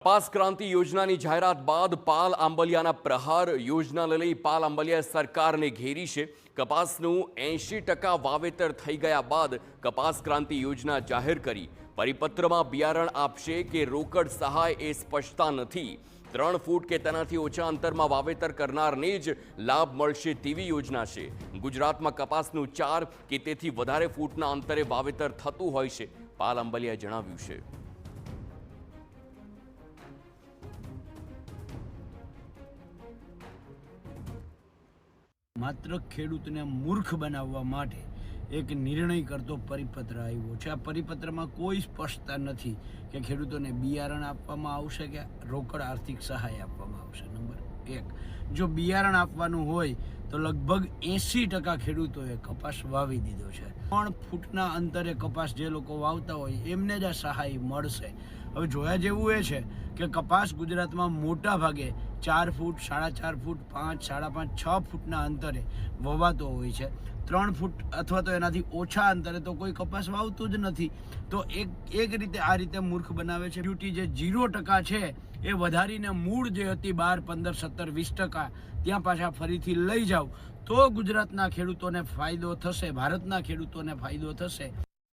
કપાસ ક્રાંતિ યોજનાની જાહેરાત બાદ પાલ આંબલિયાના પ્રહાર યોજનાને લઈ પાલ આંબલિયાએ સરકારને ઘેરી છે। કપાસનું 80% વાવેતર થઈ ગયા બાદ કપાસ ક્રાંતિ યોજના જાહેર કરી। પરિપત્રમાં બિયારણ આપશે કે રોકડ સહાય એ સ્પષ્ટતા નથી। 3 ફૂટ કે તેનાથી ઓછા અંતરમાં વાવેતર કરનારને જ લાભ મળશે તેવી યોજના છે। ગુજરાતમાં કપાસનું 4 કે તેથી વધારે ફૂટના અંતરે વાવેતર થતું હોય છે। પાલ આંબલિયાએ જણાવ્યું છે। માત્ર ખેડૂતને મૂર્ખ બનાવવા માટે એક નિર્ણય કરતો પરિપત્ર આવ્યો છે। આ પરિપત્રમાં કોઈ સ્પષ્ટતા નથી કે ખેડૂતોને બિયારણ આપવામાં આવશે કે રોકડ આર્થિક સહાય આપવામાં આવશે। નંબર 1, જો બિયારણ આપવાનું હોય તો લગભગ 80% ખેડૂતોએ કપાસ વાવી દીધો છે। 3 ફૂટના અંતરે કપાસ જે લોકો વાવતા હોય એમને જ આ સહાય મળશે। હવે જોયા જેવું એ છે કે કપાસ ગુજરાતમાં મોટા ભાગે 4 ફૂટ, 4.5 ફૂટ, 5, 5.5, 6 ફૂટના અંતરે વવાતો હોય છે। 3 ફૂટ અથવા તો એનાથી ઓછા અંતરે તો કોઈ કપાસ વાવતું જ નથી। તો એક રીતે આ રીતે મૂર્ખ બનાવે છે। ડ્યુટી જે 0% છે એ વધારીને મૂળ જે હતી 12, 15, 17, 20% ત્યાં પાછા ફરીથી લઈ જાઓ તો ગુજરાતના ખેડૂતોને ફાયદો થશે, ભારતના ખેડૂતોને ફાયદો થશે।